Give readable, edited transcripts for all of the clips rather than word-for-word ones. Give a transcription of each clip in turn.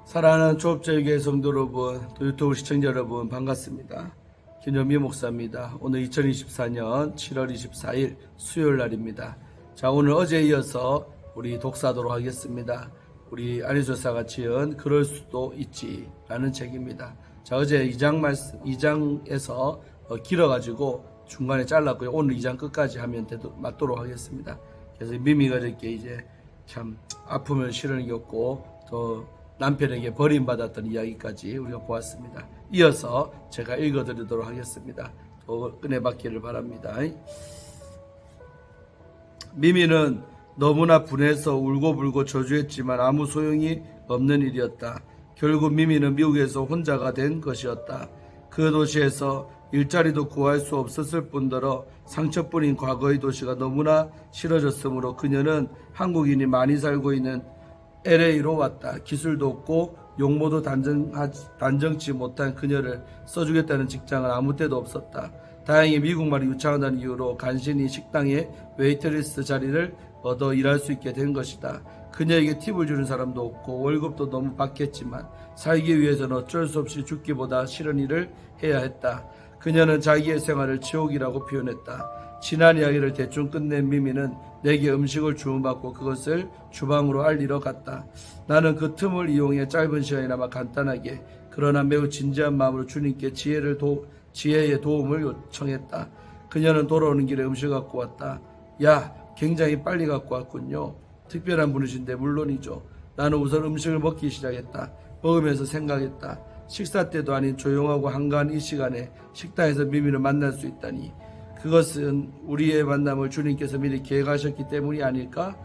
사랑하는 초업절교회 성도 여러분, 또 유튜브 시청자 여러분 반갑습니다. 김현미 목사입니다. 오늘 2024년 7월 24일 수요일 날입니다. 자, 오늘 어제에 이어서 우리 독서하도록 하겠습니다. 우리 안희조사가 지은 그럴 수도 있지 라는 책입니다. 자, 어제 2장에서 길어가지고 중간에 잘랐고요. 오늘 2장 끝까지 하면 맞도록 하겠습니다. 그래서 미미가 이렇게 이제 참 아픔을 실은 겪고 또 남편에게 버림받았던 이야기까지 우리가 보았습니다. 이어서 제가 읽어드리도록 하겠습니다. 또 은혜 받기를 바랍니다. 미미는 너무나 분해서 울고불고 저주했지만 아무 소용이 없는 일이었다. 결국 미미는 미국에서 혼자가 된 것이었다. 그 도시에서 일자리도 구할 수 없었을 뿐더러 상처뿐인 과거의 도시가 너무나 싫어졌으므로 그녀는 한국인이 많이 살고 있는 LA로 왔다. 기술도 없고 용모도 단정치 못한 그녀를 써주겠다는 직장은 아무 때도 없었다. 다행히 미국말이 유창하다는 이유로 간신히 식당에 웨이트리스 자리를 얻어 일할 수 있게 된 것이다. 그녀에게 팁을 주는 사람도 없고 월급도 너무 받겠지만 살기 위해서는 어쩔 수 없이 죽기보다 싫은 일을 해야 했다. 그녀는 자기의 생활을 지옥이라고 표현했다. 지난 이야기를 대충 끝낸 미미는 내게 음식을 주문받고 그것을 주방으로 알리러 갔다. 나는 그 틈을 이용해 짧은 시간이나마 간단하게 그러나 매우 진지한 마음으로 주님께 지혜의 도움을 요청했다. 그녀는 돌아오는 길에 음식을 갖고 왔다. 야, 굉장히 빨리 갖고 왔군요. 특별한 분이신데 물론이죠. 나는 우선 음식을 먹기 시작했다. 먹으면서 생각했다. 식사 때도 아닌 조용하고 한가한 이 시간에 식당에서 미미를 만날 수 있다니. 그것은 우리의 만남을 주님께서 미리 계획하셨기 때문이 아닐까?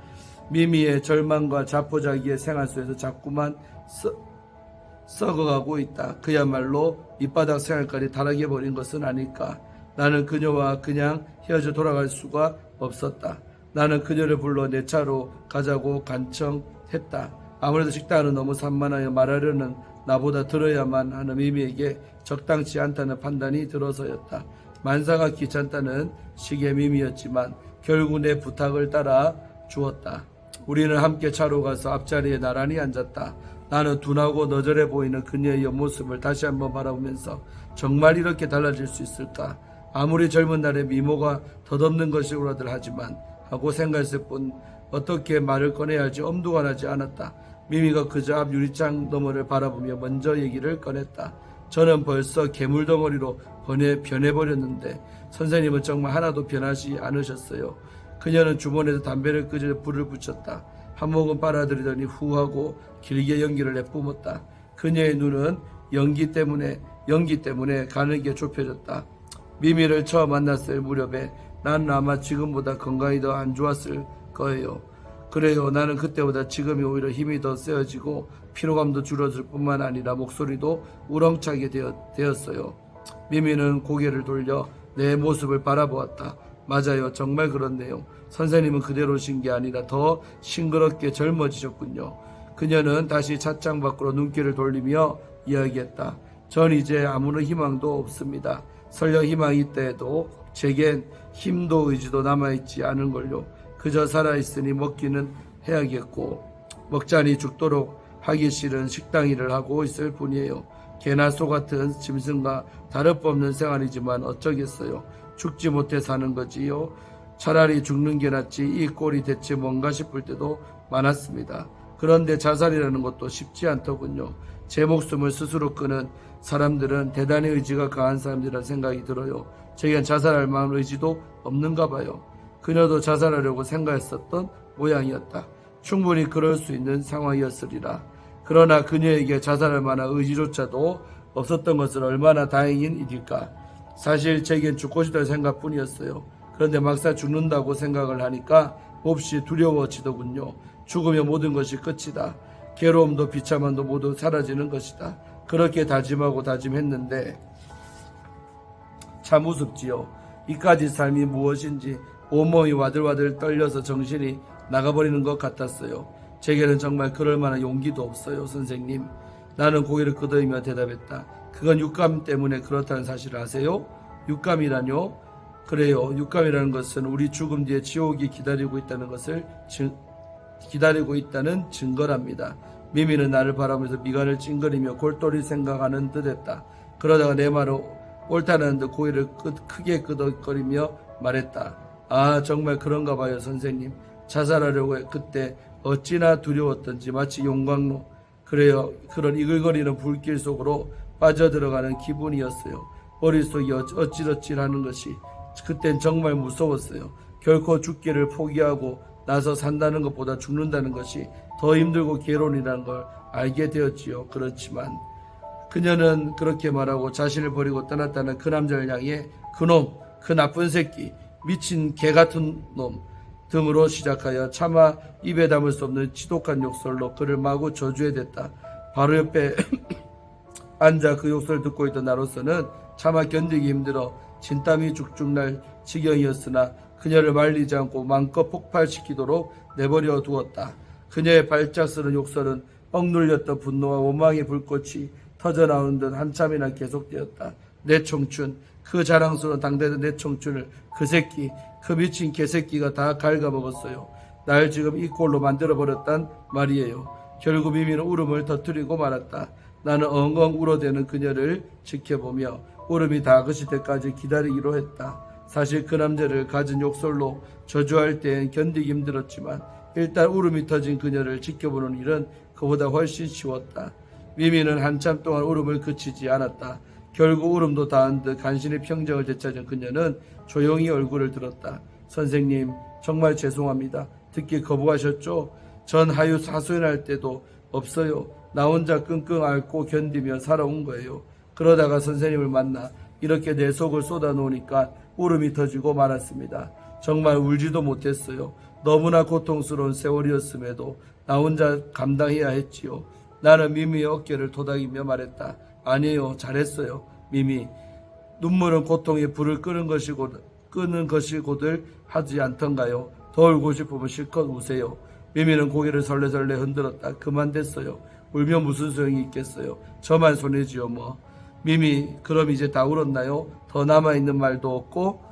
미미의 절망과 자포자기의 생활 속에서 자꾸만 썩어가고 있다. 그야말로 밑바닥 생활까지 타락해 버린 것은 아닐까? 나는 그녀와 그냥 헤어져 돌아갈 수가 없었다. 나는 그녀를 불러 내 차로 가자고 간청했다. 아무래도 식당은 너무 산만하여 말하려는 나보다 들어야만 하는 미미에게 적당치 않다는 판단이 들어서였다. 만사가 귀찮다는 식의 미미였지만 결국 내 부탁을 따라 주었다. 우리는 함께 차로 가서 앞자리에 나란히 앉았다. 나는 둔하고 너절해 보이는 그녀의 옆모습을 다시 한번 바라보면서 정말 이렇게 달라질 수 있을까? 아무리 젊은 날에 미모가 덧없는 것이라도 하지만 하고 생각했을 뿐 어떻게 말을 꺼내야 할지 엄두가 나지 않았다. 미미가 그저 앞 유리창 너머를 바라보며 먼저 얘기를 꺼냈다. 저는 벌써 괴물덩어리로 변해버렸는데 선생님은 정말 하나도 변하지 않으셨어요. 그녀는 주머니에서 담배를 끄저 불을 붙였다. 한 모금 빨아들이더니 후하고 길게 연기를 내뿜었다. 그녀의 눈은 연기 때문에 가늘게 좁혀졌다. 미미를 처음 만났을 무렵에 나는 아마 지금보다 건강이 더 안 좋았을 거예요. 그래요. 나는 그때보다 지금이 오히려 힘이 더 세어지고 피로감도 줄어들 뿐만 아니라 목소리도 우렁차게 되었어요. 미미는 고개를 돌려 내 모습을 바라보았다. 맞아요. 정말 그렇네요. 선생님은 그대로신 게 아니라 더 싱그럽게 젊어지셨군요. 그녀는 다시 찻장 밖으로 눈길을 돌리며 이야기했다. 전 이제 아무런 희망도 없습니다. 설령 희망이 있다 해도 제겐 힘도 의지도 남아있지 않은걸요. 그저 살아있으니 먹기는 해야겠고 먹자니 죽도록 하기 싫은 식당 일을 하고 있을 뿐이에요. 개나 소 같은 짐승과 다름없는 생활이지만 어쩌겠어요. 죽지 못해 사는 거지요. 차라리 죽는 게 낫지 이 꼴이 대체 뭔가 싶을 때도 많았습니다. 그런데 자살이라는 것도 쉽지 않더군요. 제 목숨을 스스로 끄는 사람들은 대단히 의지가 강한 사람들이라는 생각이 들어요. 제겐 자살할 만한 의지도 없는가 봐요. 그녀도 자살하려고 생각했었던 모양이었다. 충분히 그럴 수 있는 상황이었으리라. 그러나 그녀에게 자살할 만한 의지조차도 없었던 것은 얼마나 다행인 일일까. 사실 제겐 죽고 싶다는 생각뿐이었어요. 그런데 막상 죽는다고 생각을 하니까 몹시 두려워지더군요. 죽으면 모든 것이 끝이다. 괴로움도 비참함도 모두 사라지는 것이다. 그렇게 다짐했는데 참 우습지요. 이까지 삶이 무엇인지 온몸이 와들와들 떨려서 정신이 나가버리는 것 같았어요. 제게는 정말 그럴 만한 용기도 없어요, 선생님. 나는 고개를 끄덕이며 대답했다. 그건 육감 때문에 그렇다는 사실을 아세요? 육감이라뇨? 그래요. 육감이라는 것은 우리 죽음 뒤에 지옥이 기다리고 있다는 증거랍니다. 미미는 나를 바라보면서 미간을 찡그리며 골똘히 생각하는 듯했다. 그러다가 내 말을 옳다는 듯 고개를 크게 끄덕거리며 말했다. 아, 정말 그런가 봐요, 선생님. 자살하려고 그때 어찌나 두려웠던지 마치 용광로, 그래요, 그런 이글거리는 불길 속으로 빠져들어가는 기분이었어요. 머릿속이 어찌어찌하는 것이 그땐 정말 무서웠어요. 결코 죽기를 포기하고 나서 산다는 것보다 죽는다는 것이 더 힘들고 괴로운이라는 걸 알게 되었지요. 그렇지만 그녀는 그렇게 말하고 자신을 버리고 떠났다는 그 남자를 향해 그놈, 그 나쁜 새끼, 미친 개 같은 놈 등으로 시작하여 차마 입에 담을 수 없는 지독한 욕설로 그를 마구 저주해댔다. 바로 옆에 앉아 그 욕설을 듣고 있던 나로서는 차마 견디기 힘들어 진땀이 쭉쭉 날 지경이었으나 그녀를 말리지 않고 마음껏 폭발시키도록 내버려 두었다. 그녀의 발작스러운 욕설은 억눌렸던 분노와 원망의 불꽃이 터져나오는 듯 한참이나 계속되었다. 내 청춘, 그 자랑스러운 당대의 내 청춘을 그 새끼, 그 미친 개새끼가 다 갉아먹었어요. 날 지금 이 꼴로 만들어버렸단 말이에요. 결국 미미는 울음을 터뜨리고 말았다. 나는 엉엉 울어대는 그녀를 지켜보며 울음이 다 그칠 때까지 기다리기로 했다. 사실 그 남자를 가진 욕설로 저주할 땐 견디기 힘들었지만 일단 울음이 터진 그녀를 지켜보는 일은 그보다 훨씬 쉬웠다. 미미는 한참 동안 울음을 그치지 않았다. 결국 울음도 다한 듯 간신히 평정을 되찾은 그녀는 조용히 얼굴을 들었다. 선생님, 정말 죄송합니다. 듣기 거부하셨죠? 전 하소연할 때도 없어요. 나 혼자 끙끙 앓고 견디며 살아온 거예요. 그러다가 선생님을 만나 이렇게 내 속을 쏟아놓으니까 울음이 터지고 말았습니다. 정말 울지도 못했어요. 너무나 고통스러운 세월이었음에도 나 혼자 감당해야 했지요. 나는 미미의 어깨를 토닥이며 말했다. 아니에요. 잘했어요. 미미. 눈물은 고통의 불을 끄는 것이고들 하지 않던가요? 더 울고 싶으면 실컷 우세요. 미미는 고개를 설레설레 흔들었다. 그만 됐어요. 울면 무슨 소용이 있겠어요. 저만 손해지요 뭐. 미미, 그럼 이제 다 울었나요? 더 남아있는 말도 없고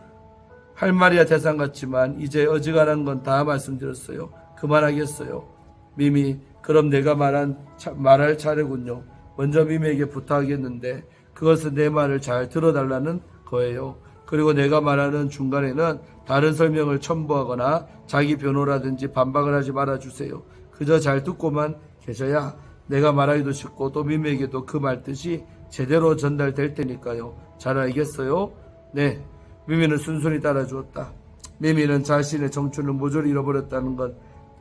할 말이야 대상 같지만 이제 어지간한 건 다 말씀드렸어요. 그만하겠어요. 미미, 그럼 내가 말할 차례군요. 먼저 미미에게 부탁하겠는데 그것은 내 말을 잘 들어달라는 거예요. 그리고 내가 말하는 중간에는 다른 설명을 첨부하거나 자기 변호라든지 반박을 하지 말아주세요. 그저 잘 듣고만 계셔야 내가 말하기도 쉽고 또 미미에게도 그 말뜻이 제대로 전달될 테니까요. 잘 알겠어요? 네. 미미는 순순히 따라주었다. 미미는 자신의 청춘을 모조리 잃어버렸다는 건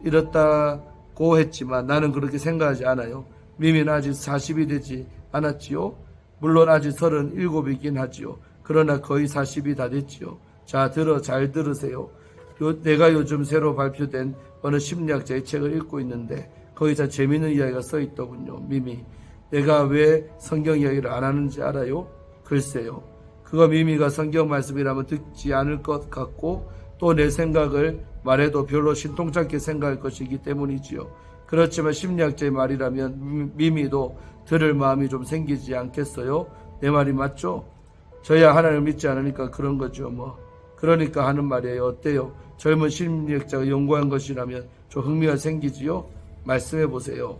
이렇다고 했지만 나는 그렇게 생각하지 않아요. 미미는 아직 40이 되지 않았지요. 물론 아직 37이긴 하지요. 그러나 거의 40이 다 됐지요. 자, 잘 들으세요. 내가 요즘 새로 발표된 어느 심리학자의 책을 읽고 있는데 거기서 재미있는 이야기가 써 있더군요. 미미, 내가 왜 성경 이야기를 안 하는지 알아요? 글쎄요. 그거 미미가 성경 말씀이라면 듣지 않을 것 같고 또 내 생각을 말해도 별로 신통찮게 생각할 것이기 때문이지요. 그렇지만 심리학자의 말이라면 미미도 들을 마음이 좀 생기지 않겠어요? 내 말이 맞죠? 저야 하나님을 믿지 않으니까 그런 거죠 뭐. 그러니까 하는 말이에요. 어때요? 젊은 심리학자가 연구한 것이라면 좀 흥미가 생기지요? 말씀해 보세요.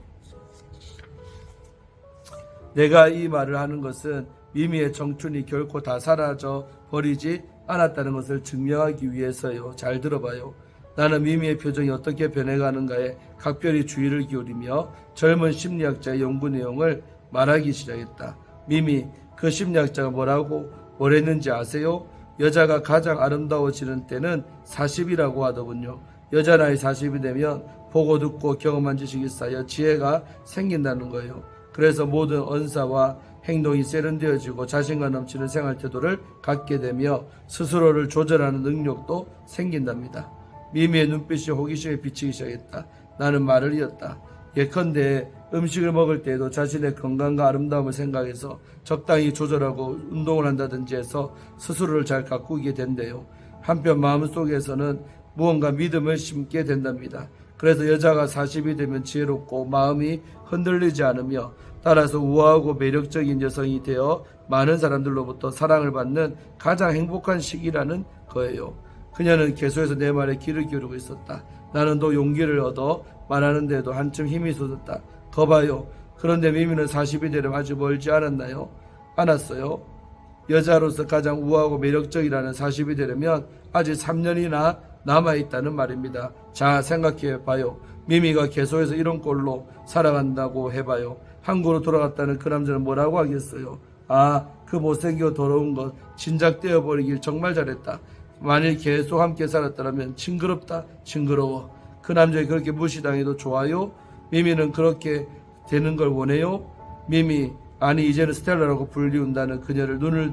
내가 이 말을 하는 것은 미미의 청춘이 결코 다 사라져 버리지 않았다는 것을 증명하기 위해서요. 잘 들어봐요. 나는 미미의 표정이 어떻게 변해가는가에 각별히 주의를 기울이며 젊은 심리학자의 연구 내용을 말하기 시작했다. 미미, 그 심리학자가 뭘 했는지 아세요? 여자가 가장 아름다워지는 때는 40이라고 하더군요. 여자 나이 40이 되면 보고 듣고 경험한 지식이 쌓여 지혜가 생긴다는 거예요. 그래서 모든 언사와 행동이 세련되어지고 자신감 넘치는 생활 태도를 갖게 되며 스스로를 조절하는 능력도 생긴답니다. 미미의 눈빛이 호기심에 비치기 시작했다. 나는 말을 이었다. 예컨대 음식을 먹을 때에도 자신의 건강과 아름다움을 생각해서 적당히 조절하고 운동을 한다든지 해서 스스로를 잘 가꾸게 된대요. 한편 마음속에서는 무언가 믿음을 심게 된답니다. 그래서 여자가 40이 되면 지혜롭고 마음이 흔들리지 않으며 따라서 우아하고 매력적인 여성이 되어 많은 사람들로부터 사랑을 받는 가장 행복한 시기라는 거예요. 그녀는 계속해서 내 말에 귀를 기울이고 있었다. 나는 또 용기를 얻어 말하는 데도 한층 힘이 솟았다. 거봐요. 그런데 미미는 40이 되려면 아주 멀지 않았어요. 여자로서 가장 우아하고 매력적이라는 40이 되려면 아직 3년이나 남아있다는 말입니다. 자, 생각해봐요. 미미가 개소에서 이런 꼴로 살아간다고 해봐요. 한국으로 돌아갔다는 그 남자는 뭐라고 하겠어요? 아, 그 못생기고 더러운 것 진작 떼어버리길 정말 잘했다. 만일 계속 함께 살았다면 징그럽다, 징그러워. 그 남자가 그렇게 무시당해도 좋아요? 미미는 그렇게 되는 걸 원해요? 미미, 아니 이제는 스텔라라고 불리운다는 그녀를 눈을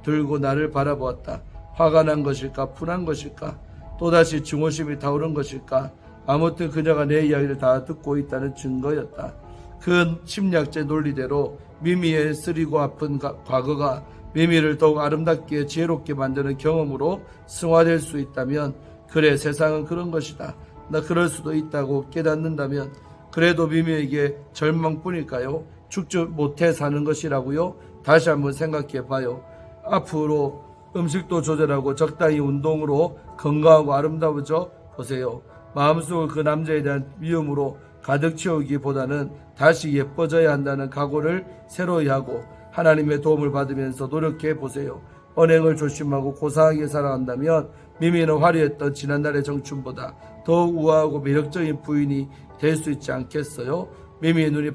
들고 나를 바라보았다. 화가 난 것일까, 분한 것일까, 또다시 증오심이 타오른 것일까. 아무튼 그녀가 내 이야기를 다 듣고 있다는 증거였다. 그 심리학자의 논리대로 미미의 쓰리고 아픈 과거가 미미를 더욱 아름답게 지혜롭게 만드는 경험으로 승화될 수 있다면, 그래, 세상은 그런 것이다. 나 그럴 수도 있다고 깨닫는다면, 그래도 미미에게 절망뿐일까요? 죽지 못해 사는 것이라고요? 다시 한번 생각해 봐요. 앞으로 음식도 조절하고 적당히 운동으로 건강하고 아름다워져 보세요. 마음속을 그 남자에 대한 미움으로 가득 채우기보다는 다시 예뻐져야 한다는 각오를 새로이 하고 하나님의 도움을 받으면서 노력해 보세요. 언행을 조심하고 고상하게 살아간다면 미미는 화려했던 지난날의 정춘보다 더욱 우아하고 매력적인 부인이 될 수 있지 않겠어요? 미미의 눈이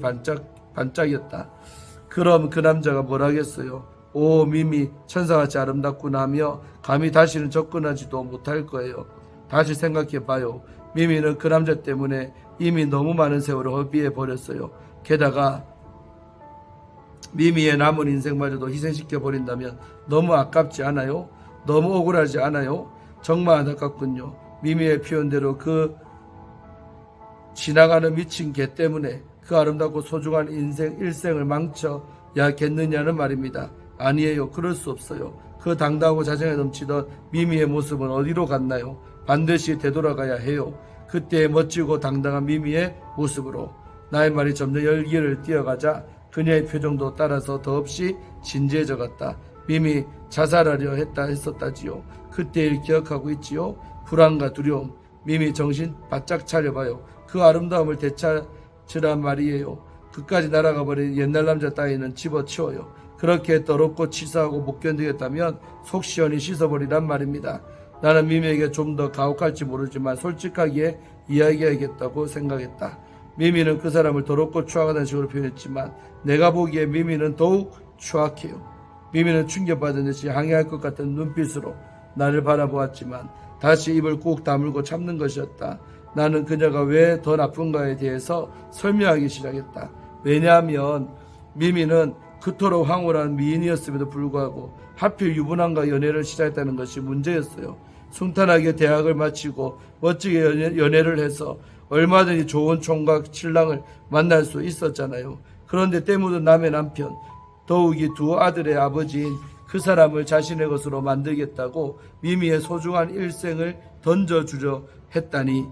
반짝이었다. 그럼 그 남자가 뭘 하겠어요? 오, 미미 천사같이 아름답구나 하며 감히 다시는 접근하지도 못할 거예요. 다시 생각해 봐요. 미미는 그 남자 때문에 이미 너무 많은 세월을 허비해 버렸어요. 게다가 미미의 남은 인생마저도 희생시켜 버린다면 너무 아깝지 않아요? 너무 억울하지 않아요? 정말 안타깝군요. 미미의 표현대로 그 지나가는 미친 개 때문에 그 아름답고 소중한 일생을 망쳐야겠느냐는 말입니다. 아니에요. 그럴 수 없어요. 그 당당하고 자신에 넘치던 미미의 모습은 어디로 갔나요? 반드시 되돌아가야 해요. 그때의 멋지고 당당한 미미의 모습으로. 나의 말이 점점 열기를 띄어가자 그녀의 표정도 따라서 더없이 진지해져 갔다. 미미 자살하려 했었다지요. 그때를 기억하고 있지요. 불안과 두려움. 미미 정신 바짝 차려봐요. 그 아름다움을 되찾으란 말이에요. 그까지 날아가 버린 옛날 남자 따위는 집어치워요. 그렇게 더럽고 치사하고 못 견디겠다면 속 시원히 씻어버리란 말입니다. 나는 미미에게 좀 더 가혹할지 모르지만 솔직하게 이야기해야겠다고 생각했다. 미미는 그 사람을 더럽고 추악하다는 식으로 표현했지만 내가 보기에 미미는 더욱 추악해요. 미미는 충격받은 듯이 항해할 것 같은 눈빛으로 나를 바라보았지만 다시 입을 꾹 다물고 참는 것이었다. 나는 그녀가 왜 더 나쁜가에 대해서 설명하기 시작했다. 왜냐하면 미미는 그토록 황홀한 미인이었음에도 불구하고 하필 유부남과 연애를 시작했다는 것이 문제였어요. 순탄하게 대학을 마치고 멋지게 연애를 해서 얼마든지 좋은 총각 신랑을 만날 수 있었잖아요. 그런데 때 묻은 남의 남편, 더욱이 두 아들의 아버지인 그 사람을 자신의 것으로 만들겠다고 미미의 소중한 일생을 던져주려 했다니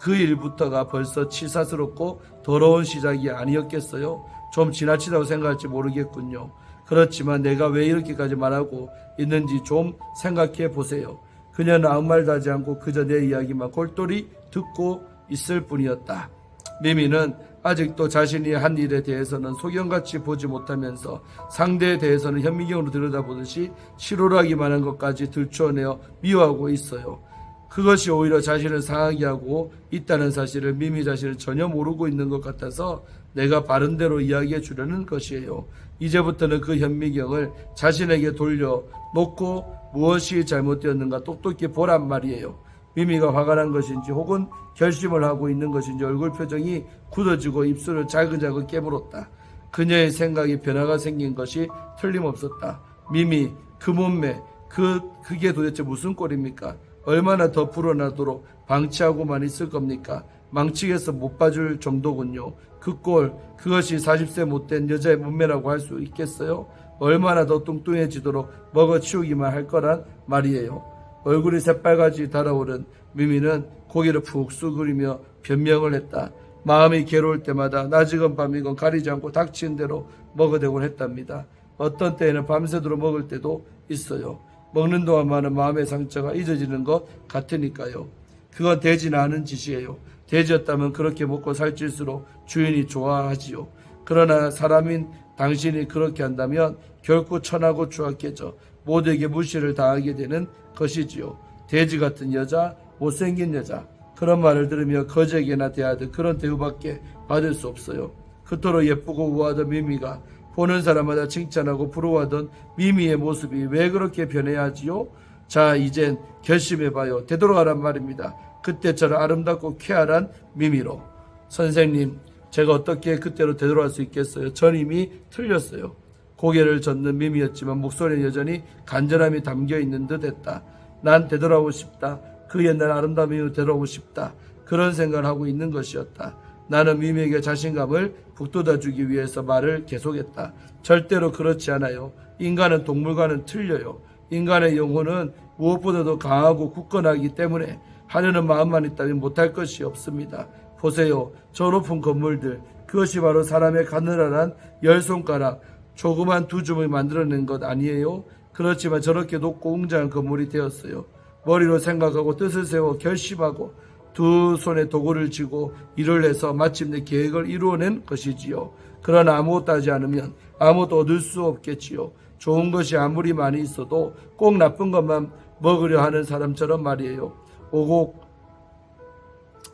그 일부터가 벌써 치사스럽고 더러운 시작이 아니었겠어요? 좀 지나치다고 생각할지 모르겠군요. 그렇지만 내가 왜 이렇게까지 말하고 있는지 좀 생각해 보세요. 그녀는 아무 말도 하지 않고 그저 내 이야기만 골똘히 듣고 있을 뿐이었다. 미미는 아직도 자신이 한 일에 대해서는 소경같이 보지 못하면서 상대에 대해서는 현미경으로 들여다보듯이 실오라기만 한 것까지 들추어내어 미워하고 있어요. 그것이 오히려 자신을 상하게 하고 있다는 사실을 미미 자신은 전혀 모르고 있는 것 같아서 내가 바른 대로 이야기해 주려는 것이에요. 이제부터는 그 현미경을 자신에게 돌려놓고 무엇이 잘못되었는가 똑똑히 보란 말이에요. 미미가 화가 난 것인지 혹은 결심을 하고 있는 것인지 얼굴 표정이 굳어지고 입술을 자글자글 깨물었다. 그녀의 생각이 변화가 생긴 것이 틀림없었다. 미미, 그 몸매, 그게 도대체 무슨 꼴입니까? 얼마나 더 불어나도록 방치하고만 있을 겁니까? 망치겠어 못 봐줄 정도군요. 그 꼴, 그것이 40세 못된 여자의 몸매라고 할 수 있겠어요? 얼마나 더 뚱뚱해지도록 먹어치우기만 할 거란 말이에요. 얼굴이 새빨갛게 달아오른 미미는 고개를 푹 숙이며 변명을 했다. 마음이 괴로울 때마다 낮이건 밤이건 가리지 않고 닥치는 대로 먹어대곤 했답니다. 어떤 때에는 밤새도록 먹을 때도 있어요. 먹는 동안만은 마음의 상처가 잊어지는 것 같으니까요. 그건 되지는 않은 짓이에요. 돼지였다면 그렇게 먹고 살찔수록 주인이 좋아하지요. 그러나 사람인 당신이 그렇게 한다면 결코 천하고 추악해져 모두에게 무시를 당하게 되는 것이지요. 돼지 같은 여자, 못생긴 여자, 그런 말을 들으며 거지에게나 대하듯 그런 대우밖에 받을 수 없어요. 그토록 예쁘고 우아하던 미미가 보는 사람마다 칭찬하고 부러워하던 미미의 모습이 왜 그렇게 변해야 하지요? 자, 이젠 결심해봐요. 되돌아가란 말입니다. 그때처럼 아름답고 쾌활한 미미로. 선생님, 제가 어떻게 그때로 되돌아갈 수 있겠어요? 전 이미 틀렸어요. 고개를 젓는 미미였지만 목소리는 여전히 간절함이 담겨있는 듯 했다. 난 되돌아오고 싶다. 그 옛날 아름다운 미미로 되돌아오고 싶다. 그런 생각을 하고 있는 것이었다. 나는 미미에게 자신감을 북돋아주기 위해서 말을 계속했다. 절대로 그렇지 않아요. 인간은 동물과는 틀려요. 인간의 영혼은 무엇보다도 강하고 굳건하기 때문에 하려는 마음만 있다면 못할 것이 없습니다. 보세요. 저 높은 건물들, 그것이 바로 사람의 가느다란 10손가락, 조그만 두 줌을 만들어낸 것 아니에요? 그렇지만 저렇게 높고 웅장한 건물이 되었어요. 머리로 생각하고 뜻을 세워 결심하고 두 손에 도구를 쥐고 일을 해서 마침내 계획을 이루어낸 것이지요. 그러나 아무것도 하지 않으면 아무것도 얻을 수 없겠지요. 좋은 것이 아무리 많이 있어도 꼭 나쁜 것만 먹으려 하는 사람처럼 말이에요. 오곡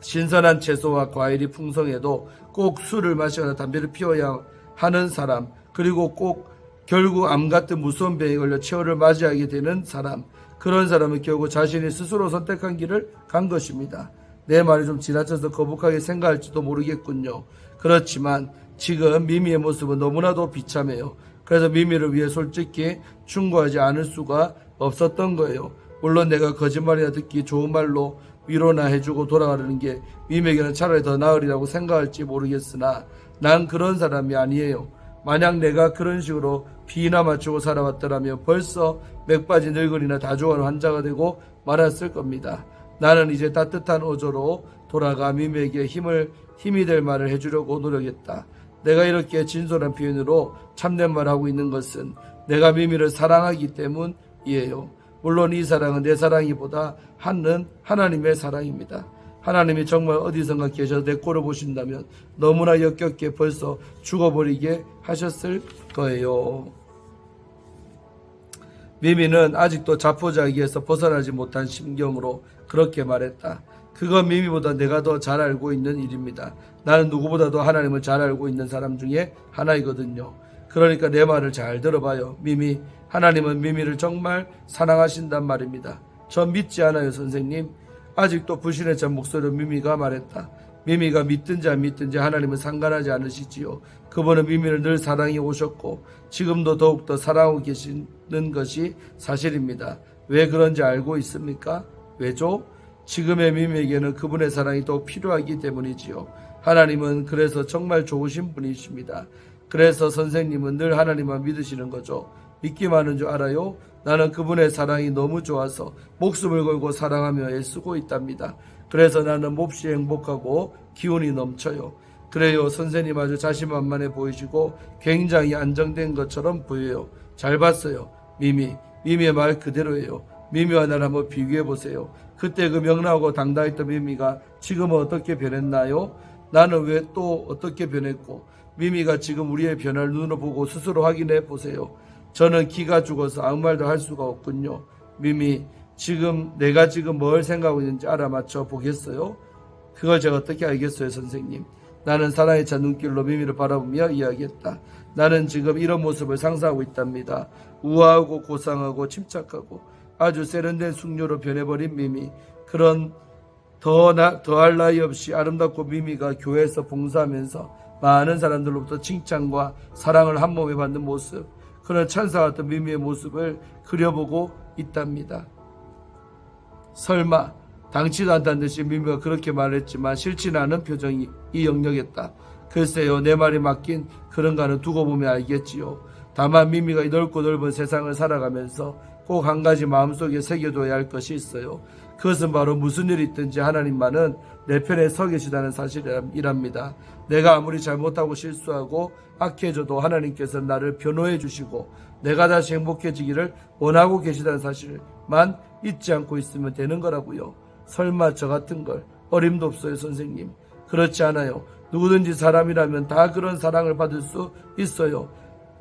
신선한 채소와 과일이 풍성해도 꼭 술을 마시거나 담배를 피워야 하는 사람, 그리고 꼭 결국 암 같은 무서운 병에 걸려 최후를 맞이하게 되는 사람, 그런 사람은 결국 자신이 스스로 선택한 길을 간 것입니다. 내 말이 좀 지나쳐서 거북하게 생각할지도 모르겠군요. 그렇지만 지금 미미의 모습은 너무나도 비참해요. 그래서 미미를 위해 솔직히 충고하지 않을 수가 없었던 거예요. 물론 내가 거짓말이나 듣기 좋은 말로 위로나 해주고 돌아가려는 게 미미에게는 차라리 더 나으리라고 생각할지 모르겠으나 난 그런 사람이 아니에요. 만약 내가 그런 식으로 비나 맞추고 살아왔더라면 벌써 맥빠진 늙은이나 다좋아하는 환자가 되고 말았을 겁니다. 나는 이제 따뜻한 어조로 돌아가 미미에게 힘이 될 말을 해주려고 노력했다. 내가 이렇게 진솔한 표현으로 참된 말을 하고 있는 것은 내가 미미를 사랑하기 때문이에요. 물론 이 사랑은 내 사랑이보다 하는 하나님의 사랑입니다. 하나님이 정말 어디선가 계셔서 내 꼴을 보신다면 너무나 역겹게 벌써 죽어버리게 하셨을 거예요. 미미는 아직도 자포자기에서 벗어나지 못한 심경으로 그렇게 말했다. 그건 미미보다 내가 더 잘 알고 있는 일입니다. 나는 누구보다도 하나님을 잘 알고 있는 사람 중에 하나이거든요. 그러니까 내 말을 잘 들어봐요. 미미, 하나님은 미미를 정말 사랑하신단 말입니다. 전 믿지 않아요, 선생님. 아직도 불신에 찬 목소리로 미미가 말했다. 미미가 믿든지 안 믿든지 하나님은 상관하지 않으시지요. 그분은 미미를 늘 사랑해 오셨고 지금도 더욱더 사랑하고 계시는 것이 사실입니다. 왜 그런지 알고 있습니까? 왜죠? 지금의 미미에게는 그분의 사랑이 더욱 필요하기 때문이지요. 하나님은 그래서 정말 좋으신 분이십니다. 그래서 선생님은 늘 하나님만 믿으시는 거죠. 믿기만 하는 줄 알아요? 나는 그분의 사랑이 너무 좋아서 목숨을 걸고 사랑하며 애쓰고 있답니다. 그래서 나는 몹시 행복하고 기운이 넘쳐요. 그래요, 선생님 아주 자신만만해 보이시고 굉장히 안정된 것처럼 보여요. 잘 봤어요. 미미의 말 그대로예요. 미미와 나를 한번 비교해 보세요. 그때 그 명랑하고 당당했던 미미가 지금은 어떻게 변했나요? 나는 왜 또 어떻게 변했고 미미가 지금 우리의 변화를 눈으로 보고 스스로 확인해 보세요. 저는 기가 죽어서 아무 말도 할 수가 없군요. 미미, 내가 지금 뭘 생각하고 있는지 알아맞혀 보겠어요? 그걸 제가 어떻게 알겠어요, 선생님? 나는 사랑에 찬 눈길로 미미를 바라보며 이야기했다. 나는 지금 이런 모습을 상상하고 있답니다. 우아하고 고상하고 침착하고 아주 세련된 숙녀로 변해버린 미미. 그런 더할 나위 없이 아름답고 미미가 교회에서 봉사하면서 많은 사람들로부터 칭찬과 사랑을 한 몸에 받는 모습, 그런 찬사 같은 미미의 모습을 그려보고 있답니다. 설마 당치도 않다는 듯이 미미가 그렇게 말했지만 싫지는 않은 표정이 역력했다. 글쎄요, 내 말이 맞긴 그런가는 두고 보면 알겠지요. 다만 미미가 이 넓고 넓은 세상을 살아가면서 꼭 한 가지 마음속에 새겨둬야 할 것이 있어요. 그것은 바로 무슨 일이 있든지 하나님만은 내 편에 서 계시다는 사실이랍니다. 내가 아무리 잘못하고 실수하고 악해져도 하나님께서 나를 변호해 주시고 내가 다시 행복해지기를 원하고 계시다는 사실만 잊지 않고 있으면 되는 거라고요. 설마 저 같은 걸. 어림도 없어요, 선생님. 그렇지 않아요. 누구든지 사람이라면 다 그런 사랑을 받을 수 있어요.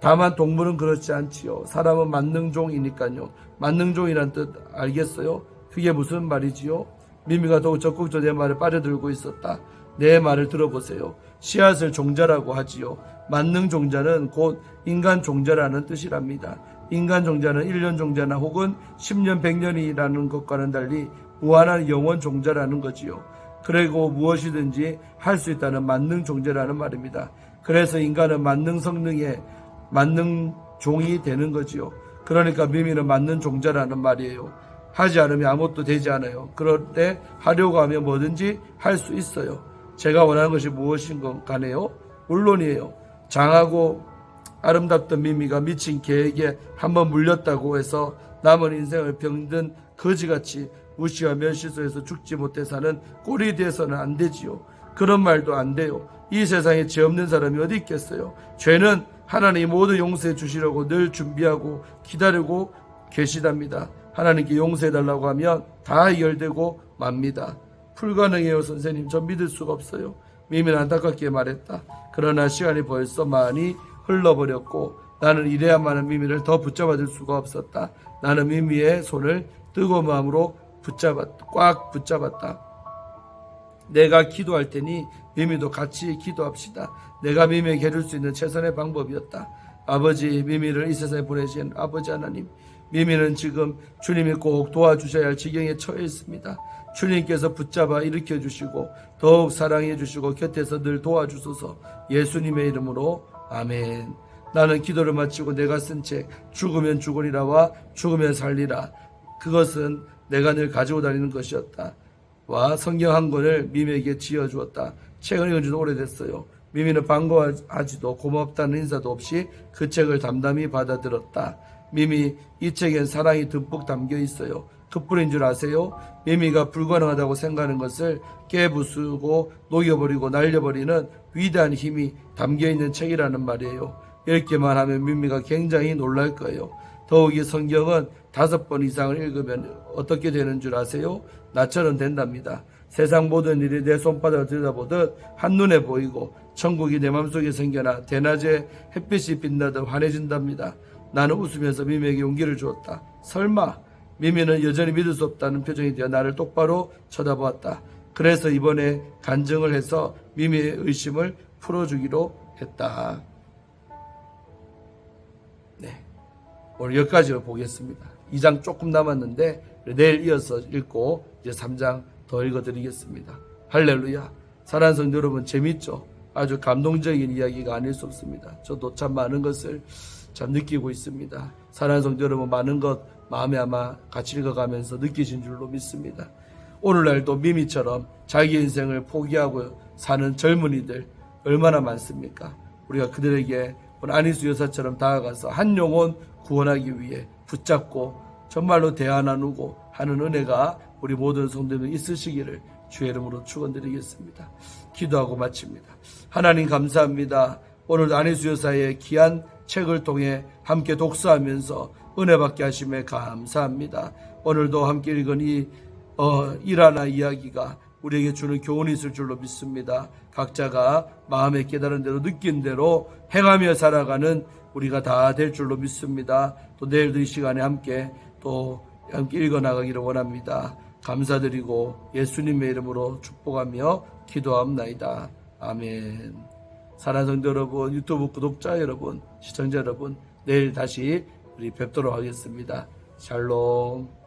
다만 동물은 그렇지 않지요. 사람은 만능종이니까요. 만능종이란 뜻 알겠어요? 그게 무슨 말이지요? 미미가 더욱 적극적으로 내 말에 빠져들고 있었다. 내 말을 들어보세요. 씨앗을 종자라고 하지요. 만능 종자는 곧 인간 종자라는 뜻이랍니다. 인간 종자는 1년 종자나 혹은 10년, 100년이라는 것과는 달리 무한한 영원 종자라는 거지요. 그리고 무엇이든지 할 수 있다는 만능 종자라는 말입니다. 그래서 인간은 만능 성능의 만능 종이 되는 거지요. 그러니까 미미는 만능 종자라는 말이에요. 하지 않으면 아무것도 되지 않아요. 그럴 때 하려고 하면 뭐든지 할 수 있어요. 제가 원하는 것이 무엇인 건 가네요? 물론이에요. 장하고 아름답던 미미가 미친 개에게 한번 물렸다고 해서 남은 인생을 병든 거지같이 무시와 멸시소에서 죽지 못해 사는 꼴이 돼서는 안 되지요. 그런 말도 안 돼요. 이 세상에 죄 없는 사람이 어디 있겠어요. 죄는 하나님이 모두 용서해 주시려고 늘 준비하고 기다리고 계시답니다. 하나님께 용서해달라고 하면 다 해결되고 맙니다. 불가능해요, 선생님. 전 믿을 수가 없어요. 미미는 안타깝게 말했다. 그러나 시간이 벌써 많이 흘러버렸고 나는 이래야만은 미미를 더 붙잡아줄 수가 없었다. 나는 미미의 손을 뜨거운 마음으로 꽉 붙잡았다. 내가 기도할 테니 미미도 같이 기도합시다. 내가 미미에게 해줄 수 있는 최선의 방법이었다. 아버지, 미미를 이 세상에 보내신 아버지 하나님, 미미는 지금 주님이 꼭 도와주셔야 할 지경에 처해 있습니다. 주님께서 붙잡아 일으켜 주시고 더욱 사랑해 주시고 곁에서 늘 도와주소서. 예수님의 이름으로 아멘. 나는 기도를 마치고 내가 쓴 책 죽으면 죽으리라와 죽으면 살리라, 그것은 내가 늘 가지고 다니는 것이었다. 와 성경 한 권을 미미에게 지어주었다. 책을 읽은 지도 오래됐어요. 미미는 반가워하지도 고맙다는 인사도 없이 그 책을 담담히 받아들었다. 미미, 이 책엔 사랑이 듬뿍 담겨 있어요. 그뿐인 줄 아세요? 미미가 불가능하다고 생각하는 것을 깨부수고 녹여버리고 날려버리는 위대한 힘이 담겨있는 책이라는 말이에요. 읽기만 하면 미미가 굉장히 놀랄 거예요. 더욱이 성경은 5번 이상을 읽으면 어떻게 되는 줄 아세요? 나처럼 된답니다. 세상 모든 일이 내 손바닥을 들여다보듯 한눈에 보이고 천국이 내 맘속에 생겨나 대낮에 햇빛이 빛나듯 환해진답니다. 나는 웃으면서 미미에게 용기를 주었다. 설마? 미미는 여전히 믿을 수 없다는 표정이 되어 나를 똑바로 쳐다보았다. 그래서 이번에 간증을 해서 미미의 의심을 풀어주기로 했다. 네, 오늘 여기까지 보겠습니다. 2장 조금 남았는데 내일 이어서 읽고 이제 3장 더 읽어드리겠습니다. 할렐루야. 사랑하는 성도 여러분, 재밌죠? 아주 감동적인 이야기가 아닐 수 없습니다. 저도 참 많은 것을 참 느끼고 있습니다. 사랑하는 성도 여러분, 많은 것 마음에 아마 같이 읽어가면서 느끼신 줄로 믿습니다. 오늘날도 미미처럼 자기 인생을 포기하고 사는 젊은이들 얼마나 많습니까? 우리가 그들에게 안희수 여사처럼 다가가서 한 영혼 구원하기 위해 붙잡고 정말로 대화 나누고 하는 은혜가 우리 모든 성도들 있으시기를 주의 이름으로 축원드리겠습니다. 기도하고 마칩니다. 하나님 감사합니다. 오늘도 안희수 여사의 귀한 책을 통해 함께 독서하면서 은혜 받게 하심에 감사합니다. 오늘도 함께 읽은 이 일하나 이야기가 우리에게 주는 교훈이 있을 줄로 믿습니다. 각자가 마음에 깨달은 대로 느낀 대로 행하며 살아가는 우리가 다 될 줄로 믿습니다. 또 내일도 이 시간에 함께 읽어나가기를 원합니다. 감사드리고 예수님의 이름으로 축복하며 기도합나이다. 아멘. 사랑하는 성도 여러분, 유튜브 구독자 여러분, 시청자 여러분, 내일 다시 우리 뵙도록 하겠습니다. 샬롬.